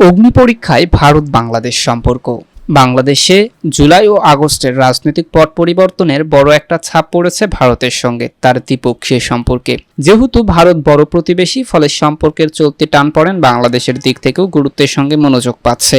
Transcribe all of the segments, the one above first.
অগ্নিপরীক্ষায় ভারত বাংলাদেশ সম্পর্ক। বাংলাদেশে জুলাই ও আগস্টের রাজনৈতিক পট পরিবর্তনের বড় একটা ছাপ পড়েছে ভারতের সঙ্গে তার দ্বিপক্ষীয় সম্পর্কে। যেহেতু ভারত বড় প্রতিবেশী, ফলে সম্পর্কের চলতি টান পড়েন বাংলাদেশের দিক থেকেও গুরুত্বের সঙ্গে মনোযোগ পাচ্ছে।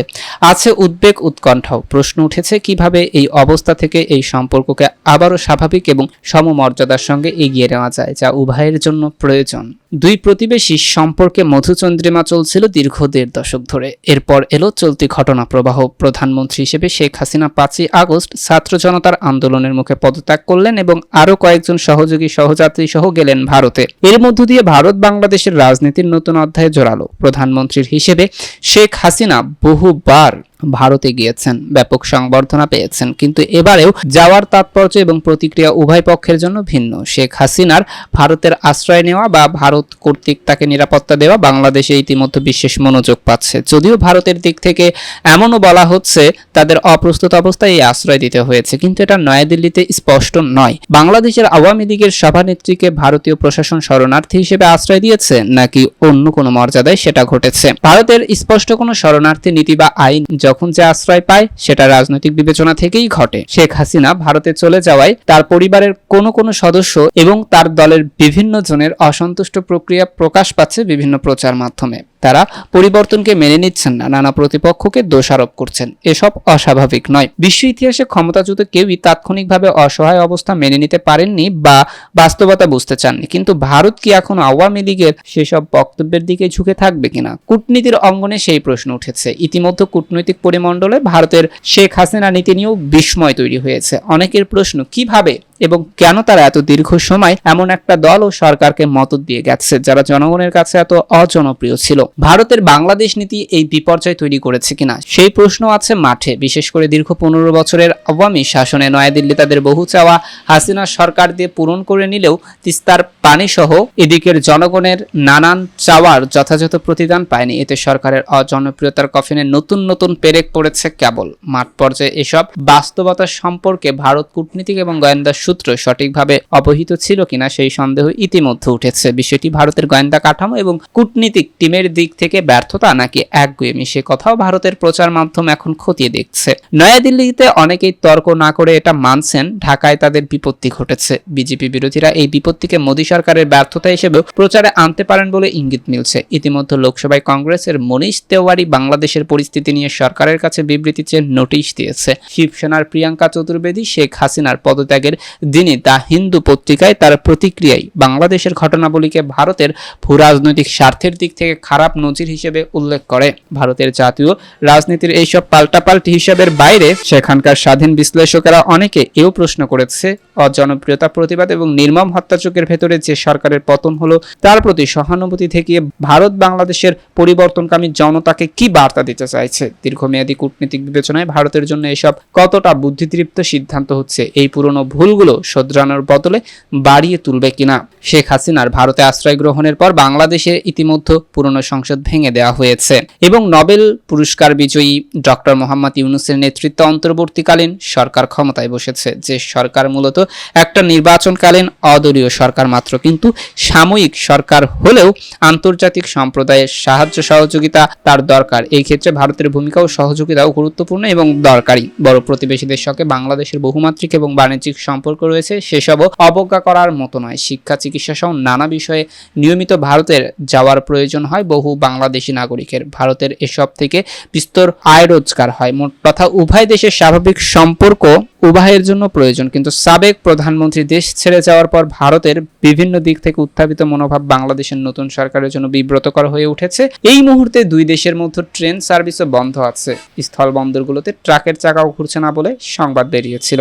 আছে উদ্বেগ, উৎকণ্ঠাও। প্রশ্ন উঠেছে কিভাবে এই অবস্থা থেকে এই সম্পর্ককে আবারও স্বাভাবিক এবং সমমর্যাদার সঙ্গে এগিয়ে নেওয়া যায়, যা উভয়ের জন্য প্রয়োজন। দুই প্রতিবেশী সম্পর্কে মধুচন্দ্রিমা চলছিল দীর্ঘ ১.৫ দশক ধরে। এরপর এলো চলতি ঘটনা প্রবাহ। প্রধানমন্ত্রী হিসেবে শেখ হাসিনা ৫ই আগস্ট ছাত্র জনতার আন্দোলনের মুখে পদত্যাগ করলেন এবং আরও কয়েকজন সহযোগী সহযাত্রী সহ গেলেন ভারতে। এর মধ্য দিয়ে ভারত বাংলাদেশের রাজনীতির নতুন অধ্যায়ে জড়ালো। প্রধানমন্ত্রীর হিসেবে শেখ হাসিনা বহুবার ভারতে গিয়েছেন, ব্যাপক সংবর্ধনা পেয়েছেন, কিন্তু এবারেও যাওয়ার তাৎপর্য এবং প্রতিক্রিয়া উভয় পক্ষের জন্য ভিন্ন। শেখ হাসিনার ভারতের আশ্রয় নেওয়া বা ভারত কর্তৃক তাকে নিরাপত্তা দেওয়া বাংলাদেশে ইতিমধ্যে বিশেষ মনোযোগ পাচ্ছে। যদিও ভারতের দিক থেকে এমনও বলা হচ্ছে তাদের অপ্রস্তুত অবস্থায় এই আশ্রয় দিতে হয়েছে, কিন্তু এটা নয়াদিল্লিতে স্পষ্ট নয়। বাংলাদেশের আওয়ামী লীগের সভানেত্রীকে ভারতীয় প্রশাসন শরণার্থী হিসেবে আশ্রয় দিয়েছে নাকি অন্য কোনো মর্যাদায় সেটা ঘটেছে। ভারতের স্পষ্ট কোনো শরণার্থী নীতি বা আইন যখন যে আশ্রয় পায় সেটা রাজনৈতিক বিবেচনা থেকেই ঘটে। শেখ হাসিনা ভারতে চলে যাওয়ায় তার পরিবারের কোনো সদস্য এবং তার দলের বিভিন্ন জনের অসন্তুষ্ট প্রক্রিয়া প্রকাশ পাচ্ছে বিভিন্ন প্রচার মাধ্যমে। তারা পরিবর্তনকে মেনে নিচ্ছেন না, নানা প্রতিপক্ষকে দোষারোপ করছেন। এসব অস্বাভাবিক নয়। বিশ্ব ইতিহাসে ক্ষমতাচ্যুত কেউই তাৎক্ষণিকভাবে অসহায় অবস্থা মেনে নিতে পারেননি বা বাস্তবতা বুঝতে চাননি। কিন্তু ভারত কি এখন আওয়ামী লীগের সেসব বক্তব্যের দিকে ঝুঁকে থাকবে কিনা? কূটনীতির অঙ্গনে সেই প্রশ্ন উঠেছে। ইতিমধ্যে কূটনৈতিক পরিমণ্ডলে ভারতের শেখ হাসিনা নীতি নিয়েও বিস্ময় তৈরি হয়েছে। অনেকের প্রশ্ন, কিভাবে এবং কেন তারা এত দীর্ঘ সময় এমন একটা দল ও সরকারকে মদত দিয়ে গেছে যারা জনগণের কাছে এত অজনপ্রিয় ছিল? ভারতের বাংলাদেশ নীতি এই বিপর্যয় তৈরি করেছে কিনা সেই প্রশ্ন আছে মাঠে। বিশেষ করে দীর্ঘ ১৫ বছরের আওয়ামী শাসনে নয়াদিল্লি তাদের বহু চাওয়া হাসিনা সরকার দিয়ে পূরণ করে নিলেও তিস্তার পানি সহ এদিকের জনগণের নানান চাওয়ার যথাযথ প্রতিদান পায়নি। এতে সরকারের অজনপ্রিয়তার কফিনে নতুন নতুন পেরেক পড়েছে কেবল। মাঠ পর্যায়ে এসব বাস্তবতা সম্পর্কে ভারত কূটনীতিক এবং গোয়েন্দা সূত্র সঠিকভাবে অবহিত ছিল কিনা সেই সন্দেহ ইতিমধ্যে উঠেছে। বিষয়টি ভারতের গোয়েন্দা কাঠামো এবং কূটনীতিক টিমের দিক থেকে ব্যর্থতা নাকি একগুঁয়েমি, সে কথাও ভারতের প্রচার মাধ্যম এখন খতিয়ে দেখছে। নয়াদিল্লিতে অনেকেই তর্ক না করে এটা মানছেন ঢাকায় তাদের বিপত্তি ঘটেছে। বিজেপি বিরোধীরা এই বিপত্তিকে মোদী সরকারের ব্যর্থতা হিসেবেও প্রচারে আনতে পারেন বলে ইঙ্গিত মিলছে। ইতিমধ্যে লোকসভায় কংগ্রেসের মনীষ তেওয়ারি বাংলাদেশের পরিস্থিতি নিয়ে সরকারের কাছে বিবৃতি চেয়ে নোটিশ দিয়েছে। শিবসেনার প্রিয়াঙ্কা চতুর্বেদী শেখ হাসিনার পদত্যাগের দিনই দ্য হিন্দু পত্রিকায় তার প্রতিক্রিয়ায় বাংলাদেশের ঘটনাবলীকে ভারতের ভূরাজনৈতিক স্বার্থের দিক থেকে খারাপ নজির হিসেবে উল্লেখ করে। ভারতের জাতীয় রাজনীতির এইসব পাল্টাপাল্টি হিসাবের বাইরে সেখানকার স্বাধীন বিশ্লেষকেরা অনেকে এও প্রশ্ন করেছে, অজনপ্রিয়তা, প্রতিবাদ এবং নির্মম হত্যাযজ্ঞের ভেতরে যে সরকারের পতন হলো তার প্রতি সহানুভূতি থেকে ভারত বাংলাদেশের পরিবর্তনকামী জনতাকে কি বার্তা দিতে চাইছে? দীর্ঘমেয়াদী কূটনীতিক বিবেচনায় ভারতের জন্য এসব কতটা বুদ্ধিদীপ্ত সিদ্ধান্ত হচ্ছে? এই পুরনো ভুলগুলো শোধরানোর বদলে বাড়িয়ে তুলবে কিনা? শেখ হাসিনার ভারতে আশ্রয় গ্রহণের পর বাংলাদেশে ইতিমধ্যে পুরনো সংসদ ভেঙে দেওয়া হয়েছে এবং নোবেল পুরস্কার বিজয়ী ডক্টর মোহাম্মদ ইউনূসের নেতৃত্বে অন্তর্বর্তীকালীন সরকার ক্ষমতায় বসেছে। যে সরকার মূলত একটা নির্বাচনকালীন অদলীয় সরকার মাত্র, কিন্তু সাময়িক সরকার হলেও আন্তর্জাতিক সম্প্রদায়ের সাহায্য সহযোগিতা তার দরকার। এই ক্ষেত্রে ভারতের ভূমিকা ও সহযোগিতাও গুরুত্বপূর্ণ এবং দরকারি। বড় প্রতিবেশীদের সঙ্গে বাংলাদেশের বহুমাত্রিক এবং বাণিজ্যিক সম্পর্ক রয়েছে, সেসবও অবজ্ঞা করার মতো নয়। শিক্ষা, চিকিৎসা সহ নানা বিষয়ে নিয়মিত ভারতের যাওয়ার প্রয়োজন হয় বহু বাংলাদেশি নাগরিকের। ভারতের এসব থেকে বিস্তর আয় রোজগার হয়। মোট কথা উভয় দেশের স্বাভাবিক সম্পর্ক উভয়ের জন্য প্রয়োজন। কিন্তু সাবেক প্রধানমন্ত্রী দেশ ছেড়ে যাওয়ার পর ভারতের বিভিন্ন দিক থেকে উত্থাপিত মনোভাব বাংলাদেশের নতুন সরকারের জন্য বিব্রতকর হয়ে উঠেছে। এই মুহূর্তে দুই দেশের মধ্যে ট্রেন সার্ভিসও বন্ধ আছে। স্থল বন্দরগুলোতে ট্রাকের চাকাও ঘুরছে না বলে সংবাদ বেরিয়েছিল।